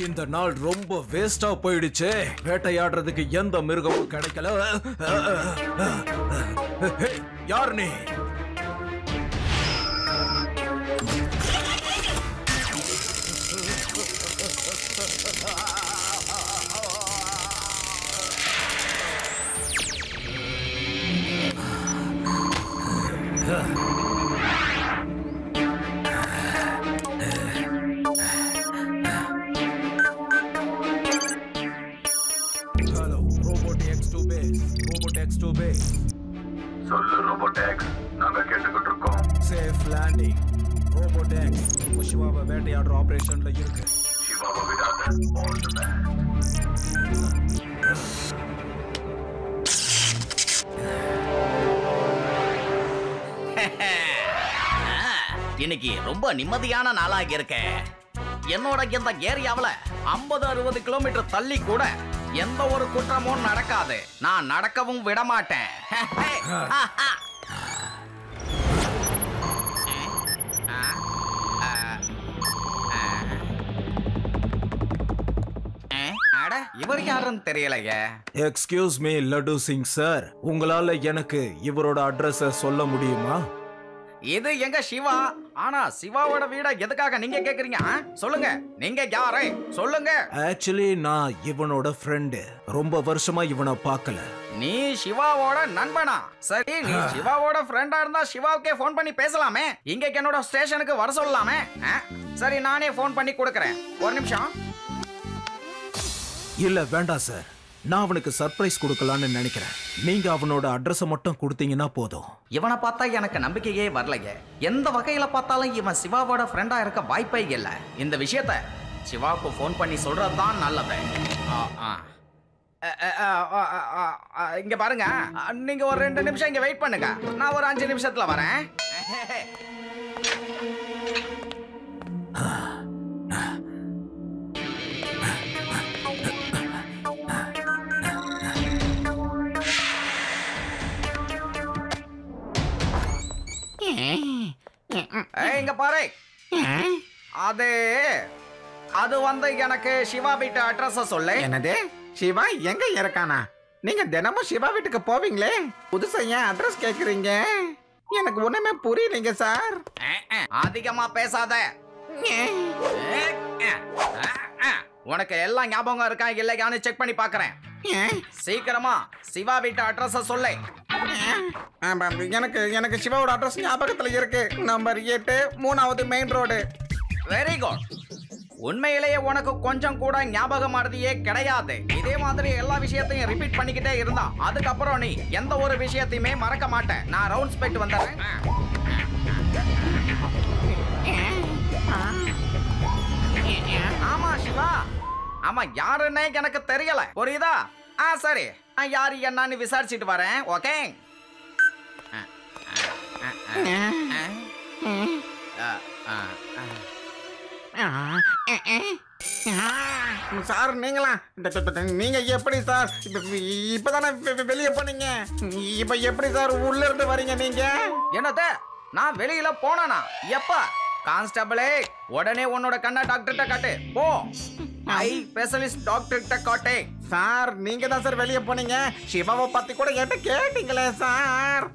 இந்த நாள் ரொம்ப வேஸ்டா போயிடுச்சு. வேட்டையாடுறதுக்கு எந்த மிருகமும் கிடைக்கல. யார் நீ? சொல்லு ரோபோடெக்ஸ், நாங்க கேட்டுக்கிட்டு இருக்கோம். Safe landing. ரோபோடெக்ஸ் இப்போ சிவாவை வேட்டையாடுற ஆபரேஷன்ல இருக்கு. சிவாவை விடாத. All the best. இன்னைக்கு ரொம்ப நிம்மதியான நாளாக இருக்க. என்னோட இந்த ஏரியாவில் 50-60 கிலோமீட்டர் தள்ளி கூட எந்த ஒரு குற்றமும் நடக்காது. நான் நடக்கவும் விட மாட்டேன். இவர் யாருன்னு தெரியலையே. Excuse me laddu Singh sir, உங்களால எனக்கு இவரோட அட்ரஸ சொல்ல முடியுமா? இது எங்க சிவா. ஆனா சிவாவோட வீட எதுக்காக நீங்க கேக்குறீங்க? சொல்லுங்க, நீங்க யாரு சொல்லுங்க. ஆக்சுவலி நான் இவனோட ஃப்ரெண்டு. ரொம்ப வருஷமா இவனை பார்க்கல. நீ சிவாவோட நண்பனா? சரி, நீ சிவாவோட ஃப்ரெண்டா இருந்தா சிவாவுக்கே ஃபோன் பண்ணி பேசலாமே. இங்க என்னோட ஸ்டேஷனுக்கு வர சொல்லலாமே. சரி, நானே ஃபோன் பண்ணி கொடுக்கறேன். ஒரு நிமிஷம். இல்ல வேண்டாம் சார், நான் அவனுக்கு சர்ப்ரைஸ் கொடுக்கலான்னு நினைக்கிறேன். நீங்க அவனோட அட்ரஸ மட்டும் கொடுத்தீங்கன்னா போதும். இவனை பார்த்தா எனக்கு நம்பிக்கையே வரலையே. எந்த வகையில பார்த்தாலும் இவன் சிவாவோட ஃப்ரெண்டா இருக்க வாய்ப்பே இல்லை. இந்த விஷயத்த சிவாவுக்கு ஃபோன் பண்ணி சொல்றதுதான் நல்லது. இங்க பாருங்க, நீங்க ஒரு 2 நிமிஷம் இங்க வெயிட் பண்ணுங்க. நான் ஒரு 5 நிமிஷத்துல வரேன். இங்க பாரு, அது வந்து எனக்கு சிவா வீட்டு அட்ரஸ் சொல்லு. என்னது? சிவா எங்க இருக்கானா? நீங்க தினமும் சிவா வீட்டுக்கு போவீங்களே, புதுசா ஏன் அட்ரஸ் கேக்குறீங்க? எனக்கு ஒண்ணுமே புரியலைங்க சார். அதிகமா பேசாத. உனக்கு எல்லாம் ஞாபகம் இருக்கா இல்லையான்னு செக் பண்ணி பாக்குறேன். சீக்கிரமா சிவா வீட்டு அட்ரஸ் சொல்லு. எனக்கு சிவாவோட அட்ரஸ் ஞாபகத்துல இருக்கு. நம்பர் 8, 3வது மெயின் ரோடு. Very good. உண்மையிலேயே உனக்கு கொஞ்சம் கூட ஞாபகம் மறதியே கிடையாது. இதே மாதிரி எல்லா விஷயத்தையும் ரிப்பீட் பண்ணிக்கிட்டே இருந்தா அதுக்கப்புறம் நீ எந்த ஒரு விஷயத்தையுமே மறக்க மாட்டேன். நான் ரவுண்ட்ஸ் போயிட்டு வந்துடுறேன். ஆமா சிவா, ஆமா யாருன்னே எனக்கு தெரியல, புரியுதா? சரி, நான் யாரு என்னன்னு விசாரிச்சுட்டு வரேன். ஓகே. சார் நீங்களா? நீங்க எப்படி சார் இப்பதானே வெளியே போனீங்க? இப்ப எப்படி சார் உள்ள இருந்து வரீங்க நீங்க? என்னது? நான் வெளியில போனா எப்ப? கான்ஸ்டபிளே, உடனே உன்னோட கண்ணை டாக்டர்கிட்ட காட்டு. போ, ஐ ஸ்பெஷலிஸ்ட் டாக்டர்கிட்ட காட்டு. சார் நீங்க தான் சார் வெளியே போனீங்க. சிவாவை பத்தி கூட என்கிட்ட கேட்டீங்களே சார்.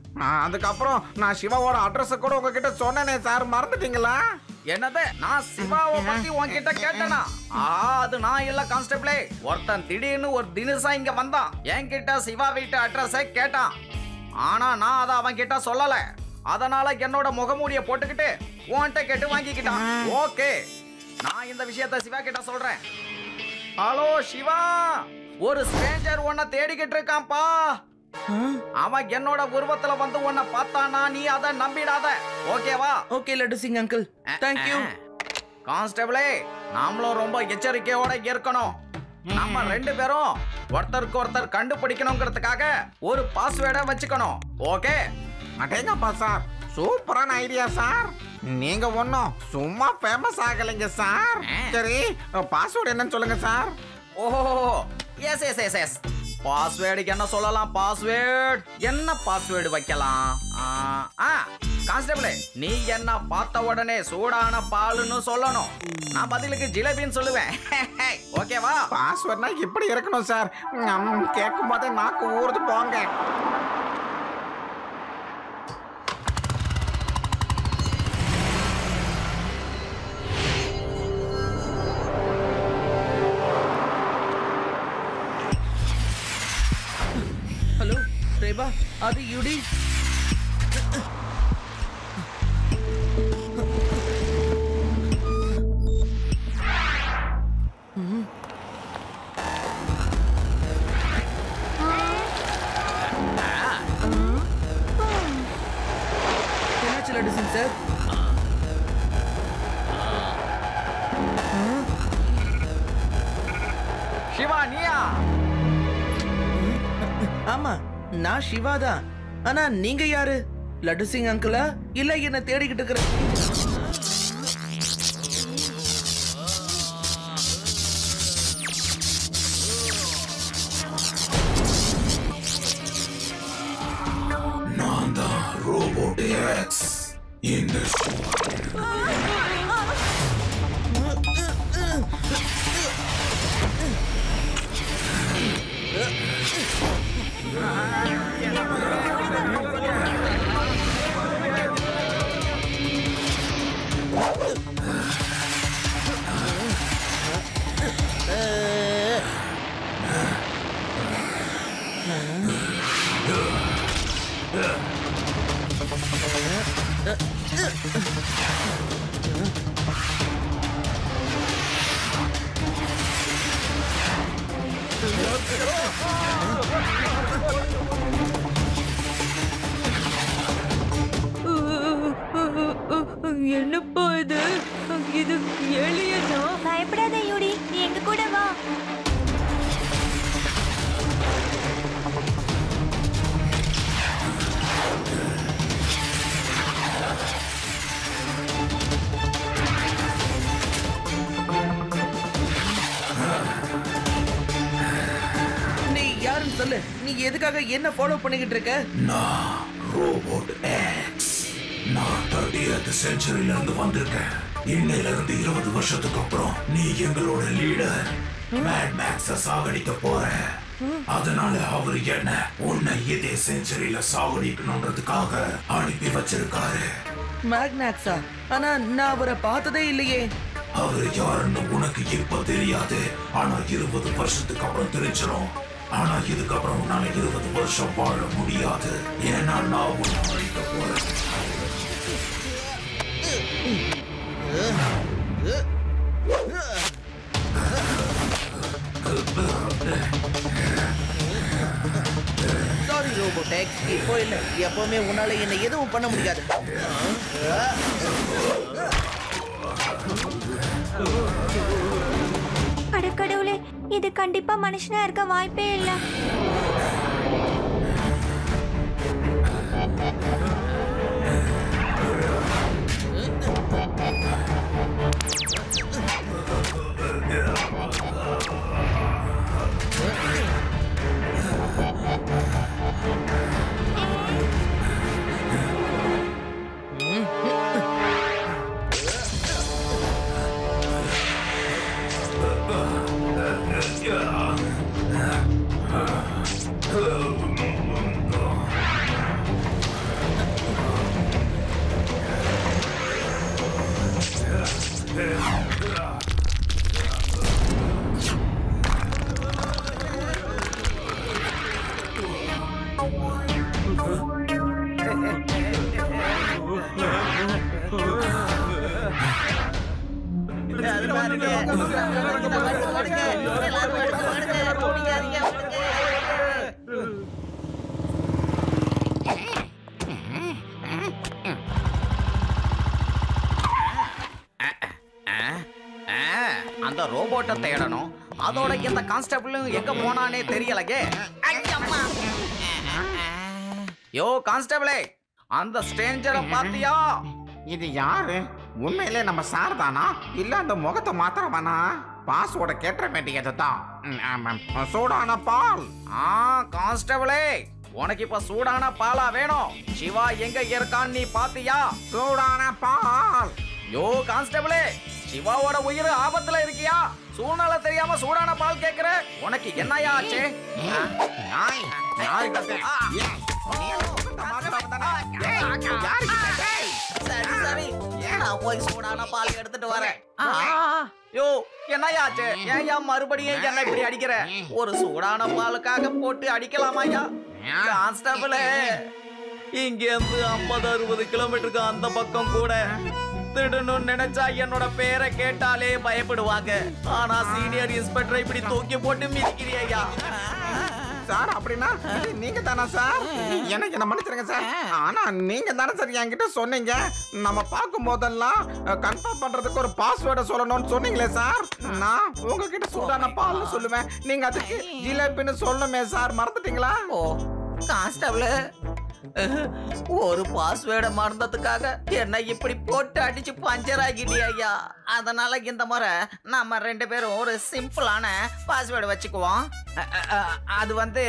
அதுக்கப்புறம் நான் சிவாவோட அட்ரஸ் கூட உங்ககிட்ட சொன்னேனே சார், மறந்துட்டீங்களா? என்னது? நான் சிவாவை பத்தி உன்கிட்ட கேட்டனா? அது நான் இல்ல கான்ஸ்டபிளே. ஒருத்தன் திடீர்னு ஒரு தினசா இங்க வந்தான். என்கிட்ட சிவா வீட்டு அட்ரஸை கேட்டான். ஆனா நான் அதை அவன் கிட்ட சொல்லல. அதனால என்னோட முகமூடிய போட்டுக்கிட்டு உன்கிட்ட கேட்டு வாங்கிக்கிட்டான். ஓகே, நான் இந்த விஷயத்தை சிவா கிட்ட சொல்றேன். ஹலோ சிவா, ஒரு ஸ்ட்ரேஞ்சர் உன்னை தேடிக்கிட்டு இருக்கான்ப்பா. அவன் என்னோட உருவத்துல வந்து உன்னை பார்த்தானா நீ அதை நம்பிடாத. ஓகேவா? Okay Laddu Singh uncle, thank you. கான்ஸ்டபிளே, நாமளும் ரொம்ப எச்சரிக்கையோட இருக்கணும். நம்ம 2 பேரும் ஒருத்தருக்கு ஒருத்தர் கண்டுபிடிக்கணுங்கிறதுக்காக ஒரு பாஸ்வேர்டை வச்சுக்கணும். ஓகே? அடேங்கப்பா சார், சூப்பரான ஐடியா சார். நீங்க ஒன்னும் சும்மா ஃபேமஸ் ஆகலைங்க சார். சரி, பாஸ்வேர்டு என்னன்னு சொல்லுங்க சார். ஓஹோ, எஸ் எஸ் எஸ் எஸ். பாஸ்வேர்டுக்கு என்ன சொல்லலாம்? பாஸ்வேர்டு என்ன பாஸ்வேர்டு வைக்கலாம்? கான்ஸ்டபிளே, நீ என்ன பார்த்த உடனே சூடான பாலுன்னு சொல்லணும். நான் பதிலுக்கு ஜிலேபின்னு சொல்லுவேன். ஓகேவா? பாஸ்வேர்ட்னா இப்படி இருக்கணும் சார். கேட்கும் போதே நாக்கு ஊறுது போங்க. ஹலோ ரேபா, அது யுடி. என்னாச்சு லட்டு சிங் சார்? சிவா, நீயா? ஆமா, நான் சிவா தான். ஆனா நீங்க யாரு? லட்டு சிங் அங்கிளா இல்ல என்ன தேடிக்கிட்டு இருக்கிற? நான் தான் ரோபோட் எக்ஸ். இந்த என்னப்பா இது? இது ஏலியனா? பயப்படாத யூடி, நீ எங்க கூட வா. நீ யாருன்னு சொல்லு. நீ எதுக்காக என்ன ஃபாலோ பண்ணிக்கிட்டு இருக்க? நான் ரோபோட் எக்ஸ். நான் 30th செஞ்சுரியில இருந்து வந்திருக்கேன். இன்னையில இருந்து 20 வருஷத்துக்கு அப்புறம் நீ எங்களோட லீடர் மேட் மேக்ஸ சாகடிக்க போற. அதனால அவரு என்ன உன்னை இதே செஞ்சுரியில சாகடிக்கணும்ன்றதுக்காக அனுப்பி வச்சிருக்காரு. மேக்னாக்ஸா? ஆனா நான் அவரை பார்த்ததே இல்லையே. அவரு யாருன்னு உனக்கு இப்ப தெரியாது. ஆனா 20 வருஷத்துக்கு அப்புறம் தெரிஞ்சிடும். ஆனா இதுக்கப்புறம் உன்னால 20 வருஷம் வாழ முடியாது. ஏன்னா நான் உன்னை அழிக்க போறேன். சாரி ரோபோடெக்ஸ், இப்போ இல்ல, எப்பவுமே உன்னால என்ன எதுவும் பண்ண முடியாது. அடக்கடவுளே, இது கண்டிப்பா மனுஷனா இருக்க வாய்ப்பே இல்ல. அந்த ரோபோட்டை தேடணும். அதோட இந்த கான்ஸ்டபிளும் எங்க போனானே தெரியலகே. யோ கான்ஸ்டபிளே, அந்த ஸ்ட்ரேஞ்சரை பாத்தியா? இது யாரு? உண்மையிலே நம்ம சார் தானா இல்ல அந்த முகத்தை மாத்திரமானா? பாஸ்வேர்டை கேட்ட வேண்டியது தான். சூடான பால். கான்ஸ்டபிளே, உனக்கு இப்ப சூடான பாலா வேணும்? சிவா எங்க இருக்கான்னு நீ பாத்தியா? சூடான பால். யோ கான்ஸ்டபிளே, சிவாவோட உயிர் ஆபத்துல இருக்கியா? சூழ்நிலை தெரியாம சூடான பால் கேக்குற? உனக்கு என்னையா ஆச்சு? நாய் நாய் கட்டே. நீ அந்த முகத்தை மாத்திரமானா? சரி சரி, நான் போய் சூடான பால் எடுத்துட்டு வரேன். யோ என்னையாச்சு? ஏன்யா மறுபடியும் என்ன இப்படி அடிக்கிற? ஒரு சூடான பாலுக்காக போட்டு அடிக்கலாமாயா? கான்ஸ்டபிளே, இங்க இருந்து 50-60 கிலோமீட்டருக்கு அந்த பக்கம் கூட திடணும்னு நினைச்சா என்னோட பேரை கேட்டாலே பயப்படுவாங்க. ஆனா சீனியர் இன்ஸ்பெக்டர் இப்படி தூக்கி போட்டு மிதிக்கிறியா? சார் அப்படின்னா நீங்க தானா சார்? எனக்கு என்ன மன்னிச்சிருங்க சார். ஆனா நீங்க தானே சார் என்கிட்ட சொன்னீங்க நம்ம பார்க்கும் போதெல்லாம் கன்ஃபார்ம் பண்றதுக்கு ஒரு பாஸ்வேர்டை சொல்லணும்னு சொன்னீங்களே சார். நான் உங்ககிட்ட சூடான பால்னு சொல்லுவேன், நீங்க அதுக்கு ஜிலேபின்னு சொல்லணுமே சார், மறந்துட்டீங்களா? ஓ கான்ஸ்டபிள், ஒரு பாஸ்வேர்டை மறந்ததுக்காக என்ன இப்படி போட்டு அடிச்சு பஞ்சர் ஆகிட்டியா? அதனால இந்த முறை நம்ம 2 பேரும் ஒரு சிம்பிளான பாஸ்வேர்டு வச்சுக்குவோம். அது வந்து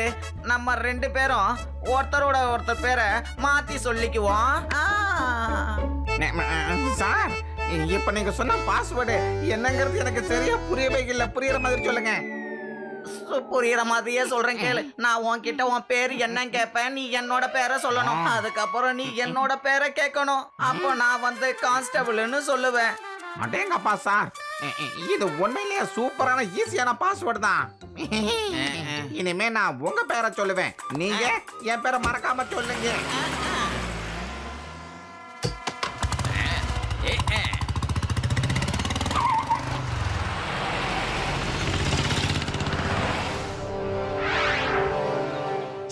நம்ம 2 பேரும் ஒருத்தரோட ஒருத்தர் பேரை மாத்தி சொல்லிக்குவோம். சார் இப்ப நீங்க சொன்ன பாஸ்வேர்டு என்னங்கிறது எனக்கு சரியா புரியவே இல்லை. புரியுற மாதிரி சொல்லுங்க. புரியுற மாதிரியே சொல்றேன் கேளு. நான் உன்கிட்ட உன் பேரு என்னன்னு கேட்பேன், நீ என்னோட பேரை சொல்லணும். அதுக்கப்புறம் நீ என்னோட பேரை கேட்கணும். அப்போ நான் வந்து கான்ஸ்டபிள்னு சொல்லுவேன். அடேங்கப்பா சார், இது உண்மையிலேயே சூப்பரான ஈஸியான பாஸ்வேர்டு தான். இனிமே நான் உங்க பேரை சொல்லுவேன், நீங்க என் பேரை மறக்காம சொல்லுங்க.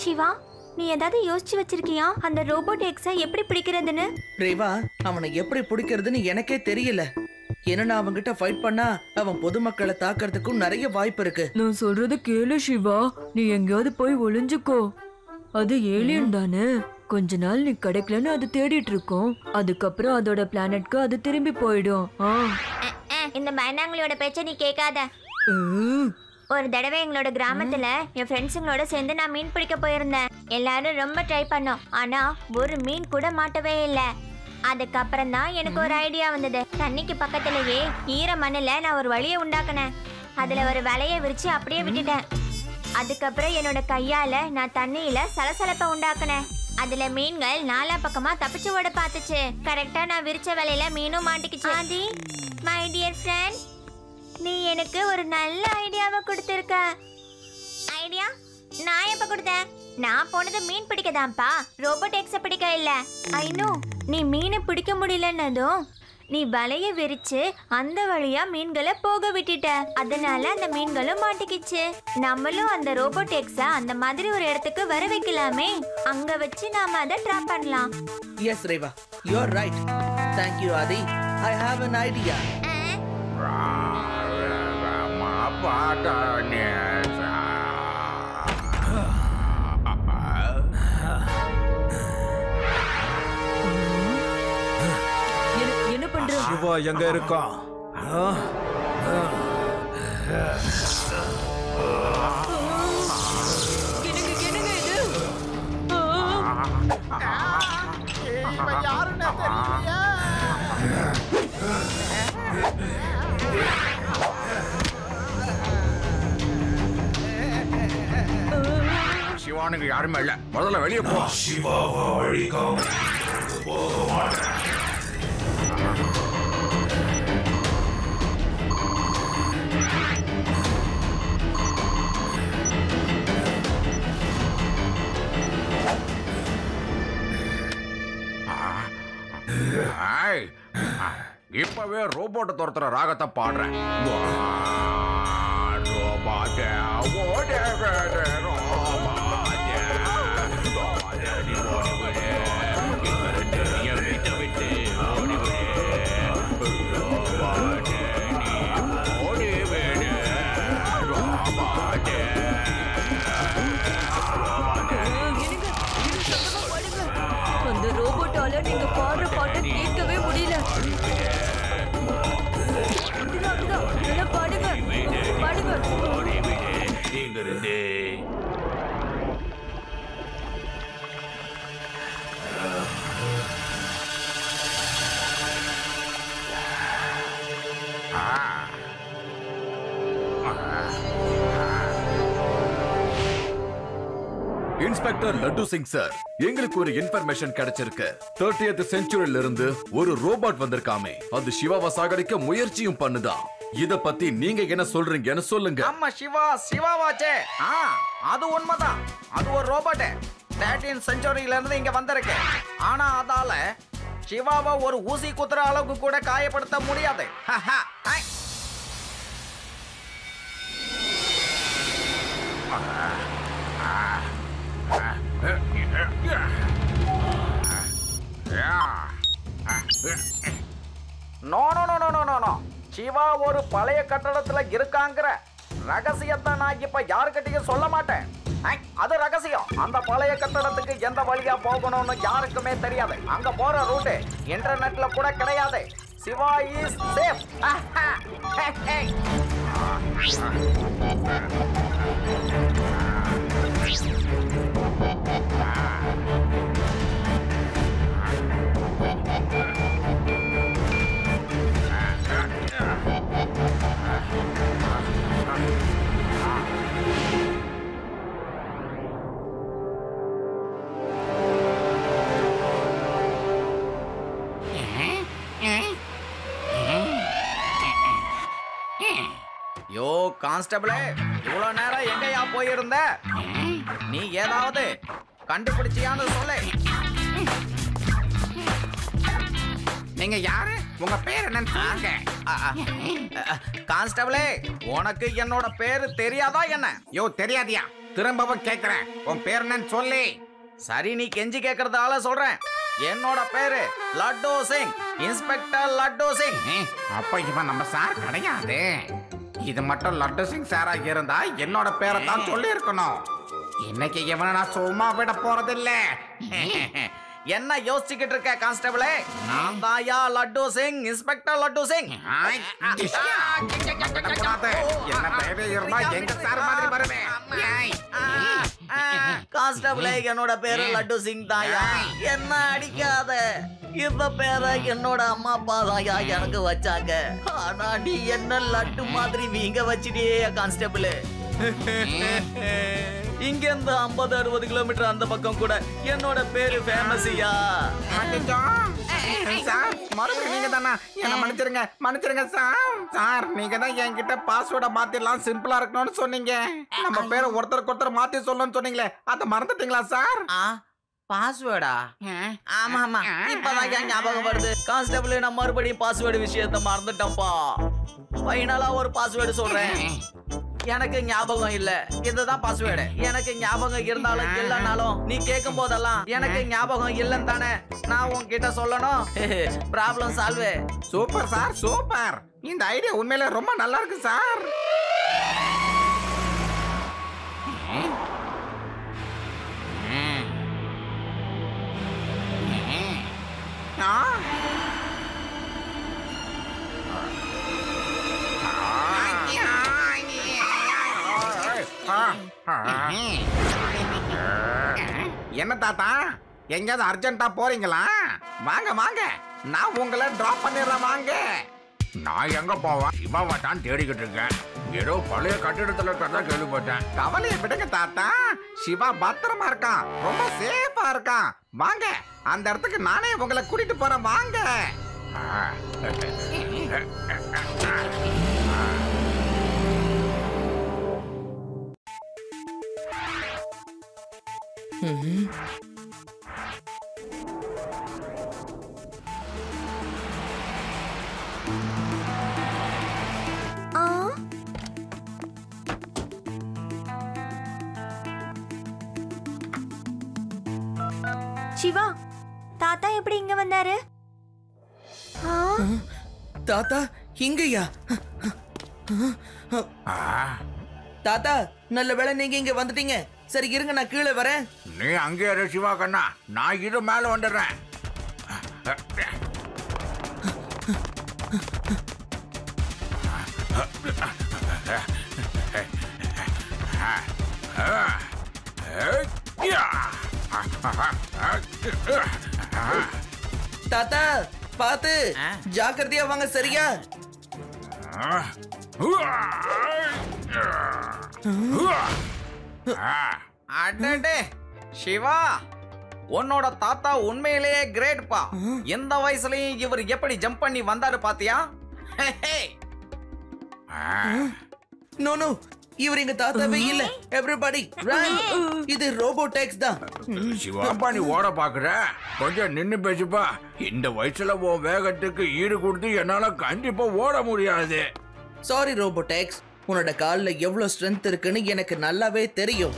சிவா, நீ ஏதாவது யோசிச்சு வச்சிருக்கியா அந்த ரோபோட் எக்ஸை எப்படி பிடிக்கிறதுன்னு? ரேவா, அவனை எப்படி பிடிக்கிறதுன்னு எனக்கே தெரியல. ஏன்னா அவன்கிட்ட ஃபைட் பண்ணா அவன் பொதுமக்களை தாக்குறதுக்கும் நிறைய வாய்ப்பு இருக்கு. நான் சொல்றத கேளு சிவா, நீ எங்கேயாவது போய் ஒளிஞ்சுக்கோ. அது ஏலியன் தானே, கொஞ்ச நாள் நீ கிடைக்கலன்னு அது தேடிட்டு இருக்கோம். அதுக்கப்புறம் அதோட பிளானட்க்கு அது திரும்பி போயிடும். இந்த பயந்தாங்களோட பேச்ச நீ கேட்காத. ஒரு தடவை எங்களோட கிராமத்துல என் ஃப்ரெண்ட்ஸுங்களோட சேர்ந்து நான் மீன் பிடிக்க போயிருந்தேன். எல்லாரும் ரொம்ப ட்ரை பண்ணோம், ஆனா ஒரு மீன் கூட மாட்டவே இல்லை. அதுக்கப்புறம் தான் எனக்கு ஒரு ஐடியா வந்தது. தண்ணிக்கு பக்கத்துலயே ஈர மண்ணுல நான் ஒரு வழியை உண்டாக்குனேன். அதுல ஒரு வலையை விரிச்சு அப்படியே விட்டுட்டேன். அதுக்கப்புறம் என்னோட கையால நான் தண்ணியில சலசலப்பை உண்டாக்குனேன். அதுல மீன்கள் நாலா பக்கமா தப்பிச்சு ஓட பார்த்துச்சு. கரெக்டா நான் விரிச்ச வலையில மீனும் மாட்டிக்கிச்சு. ஆதி, மை டியர் ஃப்ரெண்ட், நீ எனக்கு ஒரு நல்ல ஐடியாவை கொடுத்திருக்க. ஐடியா? நான் எப்ப கொடுத்தேன்? நான் போனது மீன் பிடிக்கதான்ப்பா, ரோபோட் எக்ஸ பிடிக்க இல்ல. ஐ நோ, நீ மீனை பிடிக்க முடியலன்னதும் நீ வலைய விரிச்சு அந்த வழியா மீன்களை போக விட்டுட்ட. அதனால அந்த மீன்களும் மாட்டிக்கிச்சு. நம்மளும் அந்த ரோபோட் எக்ஸ அந்த மாதிரி ஒரு இடத்துக்கு வர வைக்கலாமே. அங்க வச்சு நாம அதை ட்ராப் பண்ணலாம். Yes Reva, you are right. Thank you Aadhi. I have an idea. என்ன பண்ற? சிவா எங்க இருக்கான்? என்னங்க இது? இவன் யாருன்னு தெரியலையே. சிவானுக்கு யாருமே இல்ல, முதல்ல வெளியே போ. சிவாவை அழிக்காம போக மாட்டேன். இப்பவே ரோபோட்டை துரத்துற ராகத்தை பாடுறேன். அந்த ரோபோட்டால நீங்க பாடுற பாட்டை கேட்கவே முடியல. இன்ஸ்பெக்டர் லட்டு சிங் சார், எங்களுக்கு ஒரு இன்ஃபர்மேஷன் கிடைச்சிருக்கு. 30th செஞ்சுரியில இருந்து ஒரு ரோபோட் வந்திருக்காமே, அது சிவாவை சாகடிக்க முயற்சியும் பண்ணுதான். இத பத்தி நீங்க என்ன சொல்றீங்கன்னு சொல்லுங்க. ஆமா, சிவாவாச்சே. அது உண்மைதான். அது ஒரு ரோபோட் 13th செஞ்சுரியில இருந்து இங்க வந்திருக்கு. ஆனா அதால சிவாவை ஒரு ஊசி குத்துற அளவுக்கு கூட காயப்படுத்த முடியாது. சிவா ஒரு பழைய கட்டடத்துல இருக்காங்கிற ரகசியத்தை நான் இப்ப யாருக்கிட்டையும் சொல்ல மாட்டேன். அது ரகசியம். அந்த பழைய கட்டடத்துக்கு எந்த வழியா போகணும்னு யாருக்குமே தெரியாது. அங்க போற ரூட் இன்டர்நெட்ல கூட கிடையாது. Shiva is safe. யோ கான்ஸ்டபிளே, இவ்வளவு நேரம் எங்கயா போயிருந்த? நீ ஏதாவது கண்டுபிடிச்சியான்னு சொல்லு. நீங்க யாரு? உங்க பேர் என்னன்னு? கான்ஸ்டபிளே, உனக்கு என்னோட பேரு தெரியாதா என்ன? யோ தெரியாதியா? திரும்பவும் கேக்குறேன், உன் பேர் என்னன்னு சொல்லி. சரி, நீ கெஞ்சி கேக்குறதால சொல்றேன். என்னோட பேரு லட்டு சிங், இன்ஸ்பெக்டர் லட்டு சிங். அப்ப இவன் நம்ம சார் கிடையாது. இது மட்டும் லட்டு சிங் சாரா இருந்தா என்னோட பேரை தான் சொல்லி இருக்கணும். இன்னைக்கு இவனை நான் சும்மா விட போறதில்ல. என்ன யோசிச்சுக்கிட்டு இருக்க கான்ஸ்டபிளே? நான் தாயா லட்டு சிங், இன்ஸ்பெக்டர் லட்டு சிங். என்ன பேரு இருந்தா எங்க சார் மாதிரி வருவேன். கான்ஸ்டபிளே, என்னோட பேரு லட்டு சிங் தாயா. என்ன அடிக்காத. இந்த பேரை என்னோட அம்மா அப்பா தாயா எனக்கு வச்சாங்க. ஆனா நீ என்ன லட்டு மாதிரி வீங்க வச்சிட்டே கான்ஸ்டபிள். இங்க இருந்து 50-60 கிலோமீட்டர் அந்த பக்கம் கூட என்னோட பேரு ஃபேமஸ்யா. சார், மறுபடியும் நீங்க தானா? என்ன மன்னிச்சிருங்க சார். நீங்க தான் என்கிட்ட பாஸ்வேர்டை மாத்திடலாம், சிம்பிளா இருக்கணும்னு சொன்னீங்க. நம்ம பேரை ஒருத்தருக்கு ஒருத்தர் மாத்தி சொல்லணும்னு சொன்னீங்களே, அதை மறந்துட்டீங்களா சார்? பாஸ்வேர்டா? ஆமா ஆமா, இப்பதான் ஞாபகம் வருது கான்ஸ்டபிள். நான் மறுபடியும் பாஸ்வேர்டு விஷயத்தை மறந்துட்டேன்ப்பா. ஃபைனலா ஒரு பாஸ்வேர்டு சொல்றேன். எனக்கு ஞாபகம் இல்ல. இதுதான் பாஸ்வேர்டு. எனக்கு ஞாபகம் இருந்தாலும் இல்லைனாலும் நீ கேட்கும் போதெல்லாம் எனக்கு ஞாபகம் இல்லைன்னு தானே நான் உன்கிட்ட சொல்லணும். Problem solve. Super sir, super. இந்த ஐடியா உண்மையில ரொம்ப நல்லா இருக்கு சார். என்ன தாத்தா, எங்கயாவது அர்ஜென்ட்டா போறீங்களா? வாங்க வாங்க, நான் உங்களை டிராப் பண்ணிடுறேன். வாங்க. நான் எங்க போவேன்? சிவாவை தான் தேடிக்கிட்டு இருக்கேன். ஏதோ பழைய கட்டிடத்துல இருக்கிறதா கேள்விப்பட்டேன். கவலையை விடுங்க தாத்தா, சிவா பத்திரமா இருக்கான், ரொம்ப சேஃபா இருக்கான். வாங்க, அந்த இடத்துக்கு நானே உங்களை கூட்டிட்டு போறேன். வாங்க. சிவா, தாத்தா எப்படி இங்க வந்தாரு? தாத்தா இங்கயா? தாத்தா, நல்ல வேளை நீங்க இங்க வந்துட்டீங்க. சரி இருங்க, நான் கீழே வரேன். நீ அங்கே இரு சிவா கண்ணா, நான் இது மேல வந்துடுறேன். தாத்தா பாத்து ஜாக்கிரதையா வாங்க. சரியா? அடடே சிவா, உன்னோட தாத்தா உண்மையிலேயே கிரேட்பா. எந்த வயசுலயும் இவர் எப்படி ஜம்ப் பண்ணி வந்தாரு பாத்தியா? நோ நோ, இவர் எங்க தாத்தாவே இல்ல. எவ்ரிபடி ரன், இது ரோபோடெக்ஸ் தான். சிவாப்பா, நீ ஓட பாக்குற? கொஞ்சம் நின்னு பேசுப்பா. இந்த வயசுல உன் வேகத்துக்கு ஈடு கொடுத்து என்னால கண்டிப்பா ஓட முடியாது. சாரி ரோபோடெக்ஸ், உன்னோட கால்ல எவ்வளவு ஸ்ட்ரென்த் இருக்குன்னு எனக்கு நல்லாவே தெரியும்.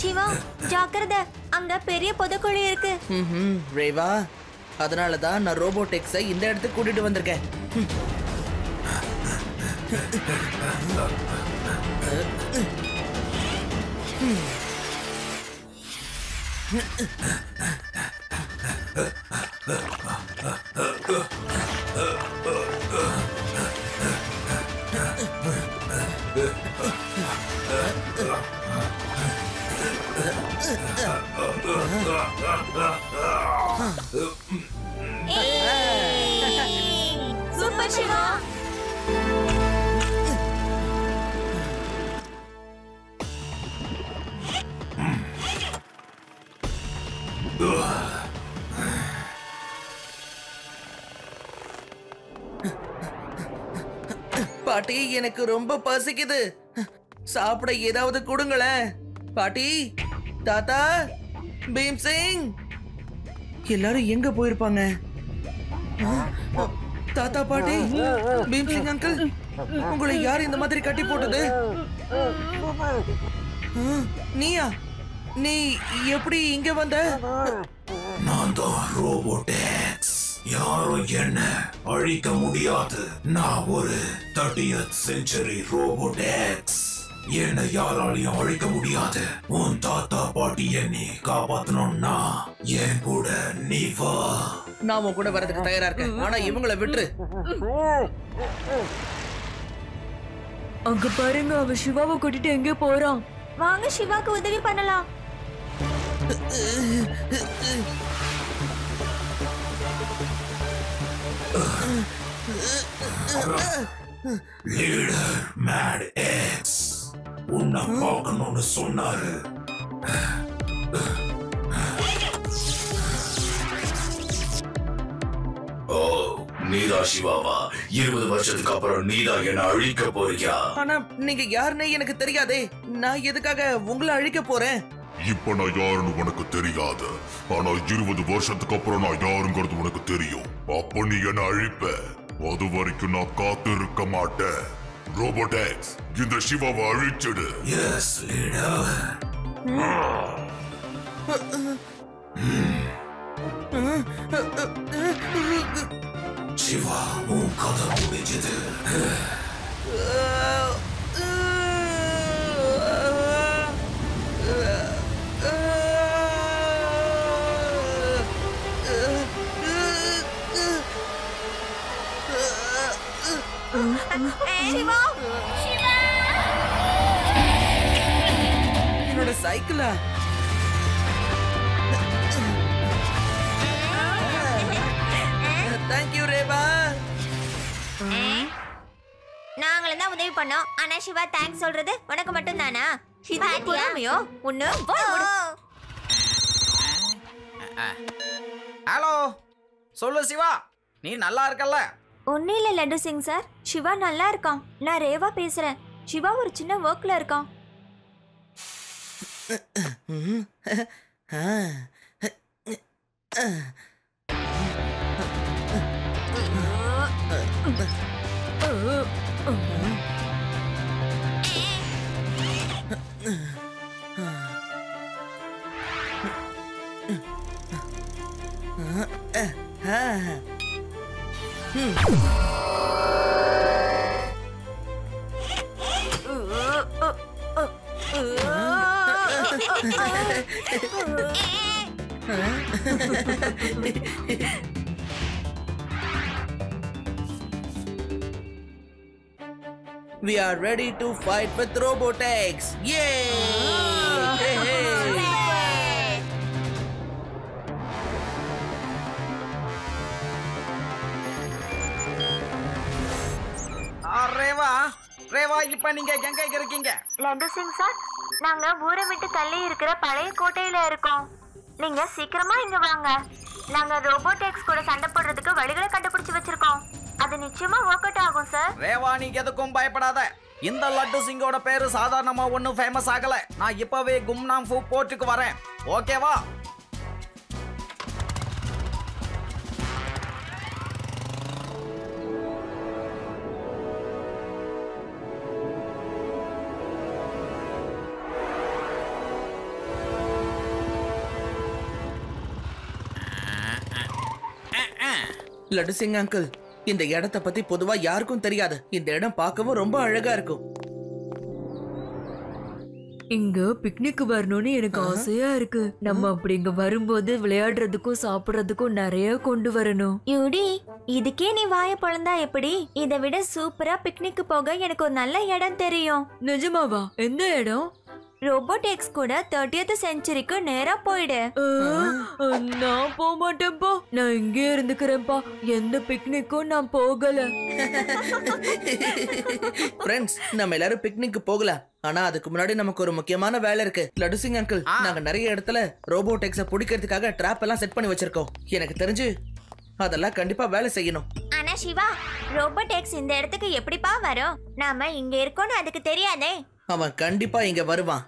சிவா, ஜாக்கிரதை, அங்க பெரிய புதைக்குழி இருக்கு. ரேவா, அதனாலதான் நான் ரோபோடெக்ஸை இந்த இடத்துக்கு கூட்டிட்டு வந்திருக்கேன். சூப்பர் சிவா. பாட்டி, எனக்கு ரொம்ப பசிக்குது. சாப்பிட ஏதாவது கொடுங்களேன். பாட்டி, தாத்தா, பீம் சிங், எல்லாரும் எங்க போயிருப்பாங்க? தாத்தா, பாட்டி, பீம் சிங் அங்கிள், உங்களை யார் இந்த மாதிரி கட்டி போட்டது? நீயா? நீ எப்படி இங்க வந்த? நான் தான் ரோபோடெக்ஸ். யாரும் என்ன அழிக்க முடியாது. நான் ஒரு 30th century ரோபோடெக்ஸ். என்ன யாராலையும் அழிக்க முடியாது. உன் தாத்தா பாட்டி என்னை காப்பாத்தணும்னா என் கூட நீ வா. நான் உன் கூட வரதுக்கு தயாரா இருக்கேன். ஆனா இவங்களை விட்டுரு. அங்க பாருங்க, அவ சிவாவை கூட்டிட்டு எங்க போறான். வாங்க சிவாக்கு உதவி பண்ணலாம். லீடர் மேட் எக்ஸ் உன்னை பார்க்கணும்னு சொன்னாரு. ஓ, நீதான் சிவாவா? 20 வருஷத்துக்கு அப்புறம் நீதான் என்ன அழிக்க போறியா? ஆனா நீங்க யாருன்னே எனக்கு தெரியாதே. நான் எதுக்காக உங்களை அழிக்க போறேன்? இப்ப நான் யாருன்னு உனக்கு தெரியாது. ஆனா 20 வருஷத்துக்கு அப்புறம் நான் யாருங்கிறது உனக்கு தெரியும். அப்ப நீ என்ன அழிப்ப. அது வரைக்கும் நான் காத்து இருக்க மாட்டேன். ரோபோடெக்ஸ், இந்த சிவாவை அழிச்சிடு. S leader. சிவா, உன் கதை முடிஞ்சது. சிவா, சிவா, என்னோட சைக்கிளா? தேங்க்யூ ரேவா. நாங்களும் தான் உதவி பண்ணோம். ஆனா சிவா தேங்க்ஸ் சொல்றது உனக்கு மட்டும் தானா? பாத்தியா? ஒண்ணு ஹலோ, சொல்லு சிவா, நீ நல்லா இருக்கல்ல? ஒன்னும் இல்ல லட்டு சிங் சார், சிவா நல்லா இருக்கான். நான் ரேவா பேசுறேன். சிவா ஒரு சின்ன ஒர்க்ல இருக்கான். We are ready to fight with Robotex. Yay! Hey, hey. Rewa Rewa இப்ப நீங்க எங்க இருக்கீங்க? லட்டு சிங் சார், நாங்க ஊரை விட்டு தள்ளி இருக்கிற பழைய கோட்டையில இருக்கோம். நீங்க சீக்கிரமா இங்க வாங்க. நாங்க ரோபோடெக்ஸ் கூட சண்டை போடுறதுக்கு வழிகளை கண்டுபிடிச்சு வச்சிருக்கோம். அது நிச்சயமா ஒர்க் அவுட் ஆகும் சார். ரேவா நீங்க எதுக்கும் பயப்படாத. இந்த லட்டு சிங்கோட பேரு சாதாரணமா ஒன்னும் ஃபேமஸ் ஆகல. நான் இப்பவே கும்னாம் ஃபூ போர்ட்டுக்கு வரேன். ஓகேவா? லட்டு சிங் அங்கிள், இந்த இடத்தை பத்தி பொதுவா யாருக்கும் தெரியாது. இந்த இடம் பார்க்கவும் ரொம்ப அழகா இருக்கும். இங்க பிக்னிக் வரணும்னு எனக்கு ஆசையா இருக்கு. நம்ம அப்படி இங்க வரும்போது விளையாடுறதுக்கும் சாப்பிடுறதுக்கும் நிறைய கொண்டு வரணும். யூடி, இதுக்கே நீ வாய பொளந்தா எப்படி? இதை விட சூப்பரா பிக்னிக் போக எனக்கு ஒரு நல்ல இடம் தெரியும். நிஜமாவா? எந்த இடம்? ரோபோடெக்ஸ் கூட 30th செஞ்சுரிக்கு நேரா போயிடு. நான் போக மாட்டேன்ப்பா. நான் இங்கே இருந்துக்கிறேன்ப்பா. எந்த பிக்னிக்கும் நான் போகல. ஃப்ரெண்ட்ஸ், நம்ம எல்லாரும் பிக்னிக் போகலாம். ஆனா அதுக்கு முன்னாடி நமக்கு ஒரு முக்கியமான வேலை இருக்கு. லட்டு சிங் அங்கிள், நாங்க நிறைய இடத்துல ரோபோடெக்ஸ பிடிக்கிறதுக்காக ட்ராப் எல்லாம் செட் பண்ணி வச்சிருக்கோம். எனக்கு தெரிஞ்சு அதெல்லாம் கண்டிப்பா வேலை செய்யணும். ஆனா சிவா, ரோபோடெக்ஸ் இந்த இடத்துக்கு எப்படிப்பா வரும்? நாம இங்க இருக்கோம்னு அதுக்கு தெரியாதே. அவன் கண்டிப்பா இங்க வருவான்.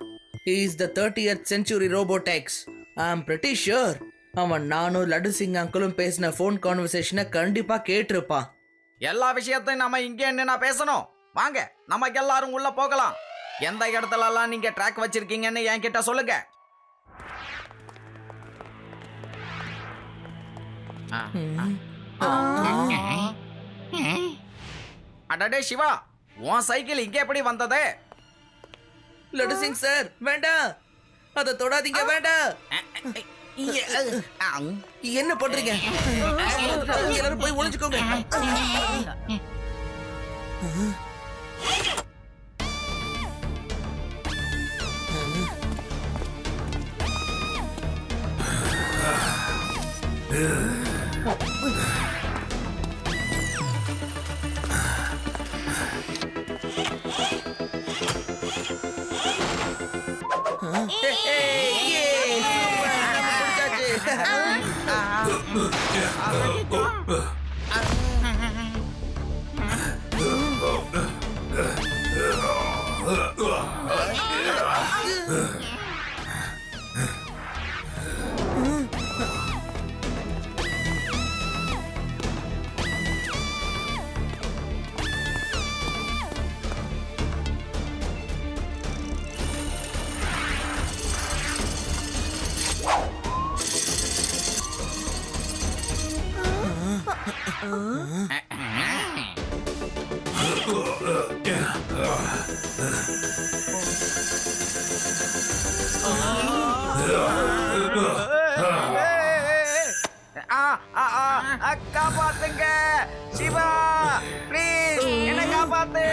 He is the 30th century Robotex. I am pretty sure. அவன் நானும் லட்டு சிங் அங்கிளும் பேசின போன் கான்வர்சேஷனை கண்டிப்பா கேட்டிருப்பான். எல்லா விஷயத்தையும் நம்ம இங்கே என்ன பேசணும். வாங்க, நமக்கு எல்லாரும் உள்ள போகலாம். எந்த இடத்துல எல்லாம் நீங்க ட்ராக் வச்சிருக்கீங்கன்னு என்கிட்ட சொல்லுங்க. அடடே சிவா, உன் சைக்கிள் இங்கே எப்படி வந்தது? லட்டு சிங் சார், வேண்டாம், அதை தொடாதீங்க, வேண்டாம். என்ன பண்றீங்க? எல்லாரும் போய் ஒளிஞ்சுக்கோங்க. காப்பாத்துங்க சிவா, ப்ளீஸ் என்ன காப்பாத்து.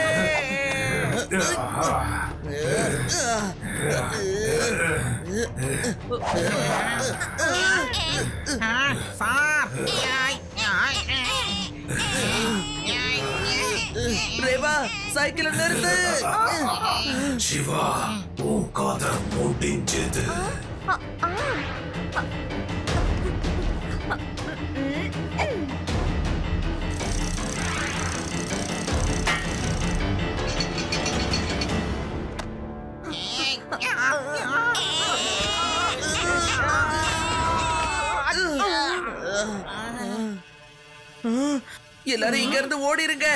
ரேவா, சைக்கிள் நிறுத்து. சிவா, உன் கதை முடிஞ்சது. எல்லாரும் இங்க இருந்து ஓடிருங்க.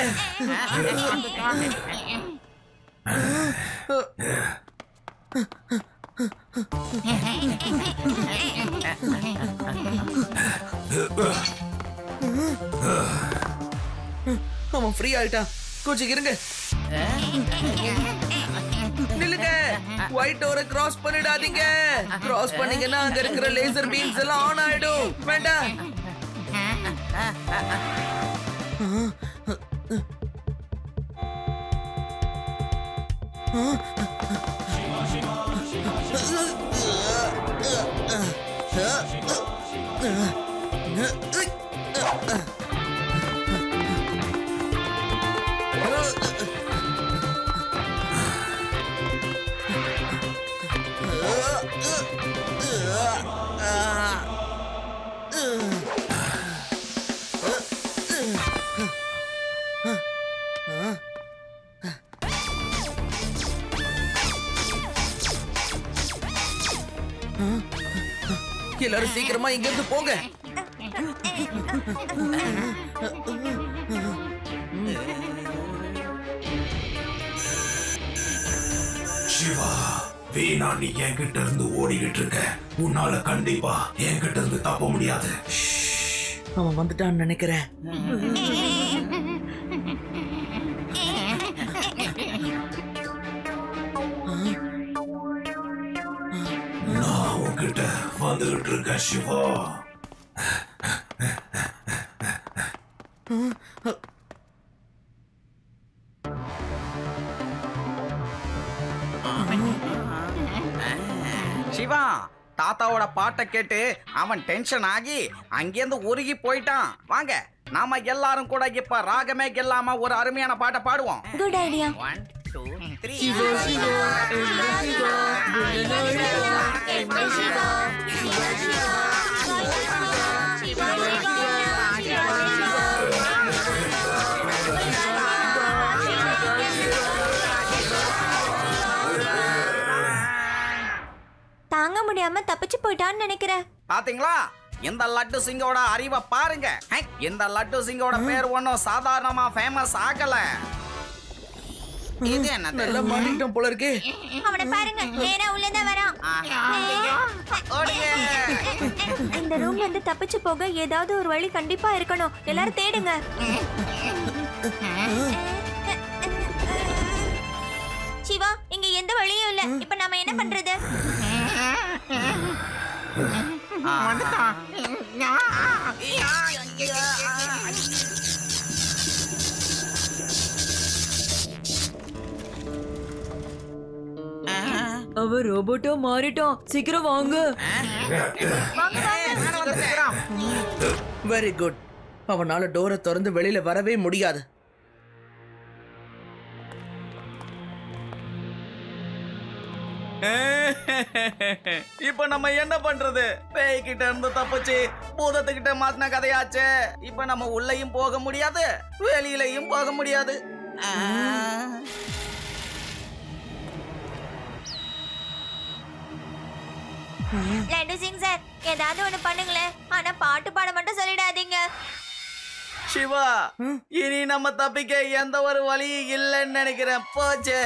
அவன் ஃப்ரீ ஆயிட்டான். கொஞ்சம் இருங்க. நில்லுங்க. ஒயிட் டோரை கிராஸ் பண்ணிடாதீங்க. கிராஸ் பண்ணீங்கன்னா அங்க இருக்கிற லேசர் பீம்ஸ் எல்லாம் ஆன் ஆயிடும். வேண்டாம். எல்லாரும் சீக்கிரமா இங்க இருந்து போங்க. சிவா, வீணா நீ என்கிட்ட இருந்து ஓடிக்கிட்டு இருக்க. உன்னால கண்டிப்பா என்கிட்ட இருந்து தப்ப முடியாது. அவன் வந்துட்டான்னு நினைக்கிறேன். நான் உன்கிட்ட வந்துகிட்டு இருக்கேன் சிவா. சிவா, தாத்தாவோட பாட்டை கேட்டு அவன் டென்ஷன் ஆகி அங்கேருந்து உருகி போயிட்டான். வாங்க, நாம எல்லாரும் கூட இப்ப ராகமே இல்லாம ஒரு அருமையான பாட்டை பாடுவோம். Good idea. 1 2 3 தாங்க முடியாம தப்பிச்சு போயிட்டான்னு நினைக்கிறேன். பாத்தீங்களா, இந்த லட்டு சிங்கோட அறிவை பாருங்க. இந்த லட்டு சிங்கோட பேர் ஒன்னும் சாதாரணமா ஃபேமஸ் ஆகல. இது என்ன நல்லா மாட்டிட்டோம் போல இருக்கு. அவனை பாருங்க, நேரா உள்ளே வரான். இந்த ரூம்ல இருந்து தப்பிச்சு போக ஏதாவது ஒரு வழி கண்டிப்பா இருக்கணும். எல்லாரும் தேடுங்க. சிவா, இங்க எந்த வழியும் இல்ல. இப்ப நாம என்ன பண்றது? அவ ரோபோட்டா மாறிட்டான். சீக்கிரம் வாங்க. Very good. அவனால டோரை திறந்து வெளியில வரவே முடியாது. இப்ப நம்ம என்ன பண்றது? பேய்கிட்ட இருந்து தப்பிச்சு பூதத்துக்கிட்ட மாத்தின கதையாச்சே. இப்ப நம்ம உள்ளேயும் போக முடியாது, வெளியிலையும் போக முடியாது. லட்டு சிங் சார், ஏதாவது ஒண்ணு பண்ணுங்களேன். ஆனா பாட்டு பாட மட்டும் சொல்லிடாதீங்க. சிவா, இனி நம்ம தப்பிக்க எந்த ஒரு வழியும் இல்லைன்னு நினைக்கிறேன். போச்சு.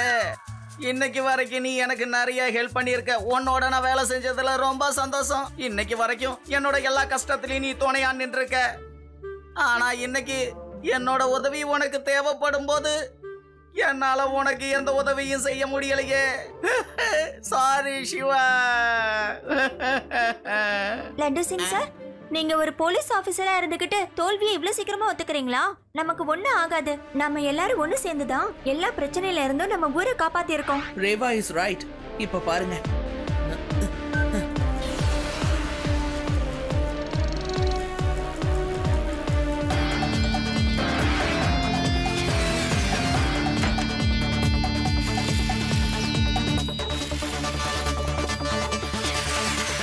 இன்னைக்கு வரைக்கும் நீ எனக்கு நிறைய ஹெல்ப் பண்ணியிருக்க. உன்னோட நான் வேலை செஞ்சதுல ரொம்ப சந்தோஷம். இன்னைக்கு வரைக்கும் என்னோட எல்லா கஷ்டத்திலையும் நீ துணையா நின்றுருக்க. ஆனா இன்னைக்கு என்னோட உதவி உனக்கு தேவைப்படும் போது என்னால உனக்கு எந்த உதவியும் செய்ய முடியலையே. சாரி சிவா. லட்டு சிங் சார், நீங்க ஒரு போலீஸ் ஆபீசரா இருந்துகிட்டு தோல்வியை இவ்வளவு சீக்கிரமா ஒத்துக்கிறீங்களா? நமக்கு ஒண்ணு ஆகாது. நம்ம எல்லாரும் ஒண்ணு சேர்ந்துதான் எல்லா பிரச்சனையில இருந்தும் நம்ம ஊரை காப்பாத்தி இருக்கோம். Reva is right. இப்ப பாருங்க,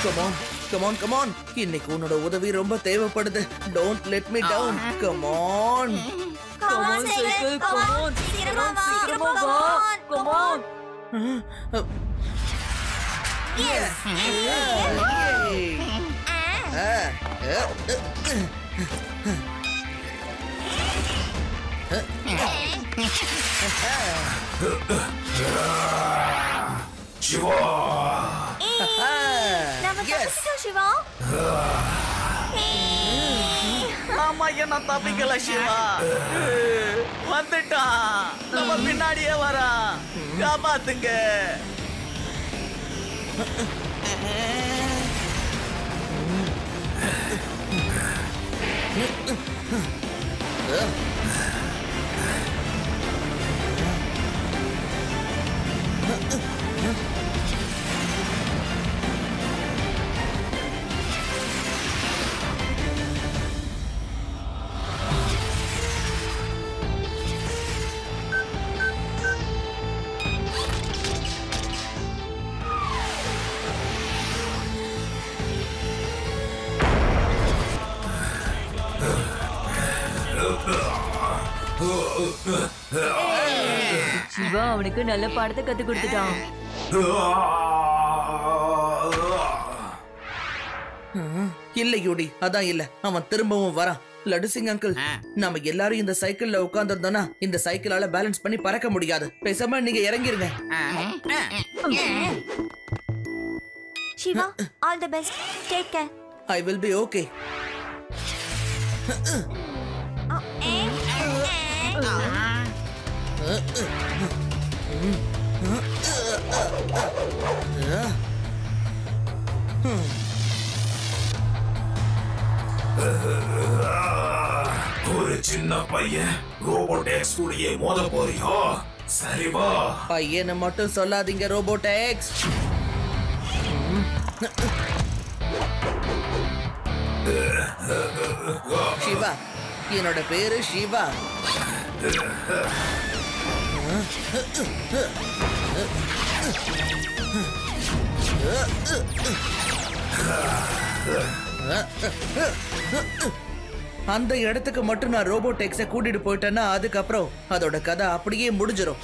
come on, come on, come on. இன்னைக்கு உன்னோட உதவி ரொம்ப தேவைப்படுது. Don't let me down. Come on. Come on, Sagar. Come on. சீக்கிரமா வா. Come on. Yes. சிவா நம்ம தப்பிச்சிட்டோம் சிவா. ஆமா, என்ன தப்பிக்கல சிவா. வந்துட்டான், நம்ம பின்னாடியே வரா. காப்பாத்துங்க. சிவா அவனுக்கு நல்ல பாடத்தை கத்து கொடுத்துட்டான். இல்ல யூடி, அதான் இல்ல, அவன் திரும்பவும் வரான். லடுசிங் அங்கிள், நாம எல்லாரும் இந்த சைக்கிள்ல உட்கார்ந்து இருந்தோம்னா இந்த சைக்கிளால பேலன்ஸ் பண்ணி பறக்க முடியாது. பேசாம நீங்க இறங்கிருங்க. Shiva, all the best. Take care. I will be okay. ஒரு சின்ன பையன் ரோபோட் எக்ஸ் கூடயே மோத போறியோ? சரி வா. பையனை மட்டும் சொல்லாதீங்க ரோபோட் எக்ஸ். சிவா, என்னோட பேரு சிவா. அந்த இடத்துக்கு மட்டும் நான் ரோபோட் எக்ஸை கூட்டிட்டு போயிட்டேன்னா அதுக்கப்புறம் அதோட கதை அப்படியே முடிஞ்சிடும்.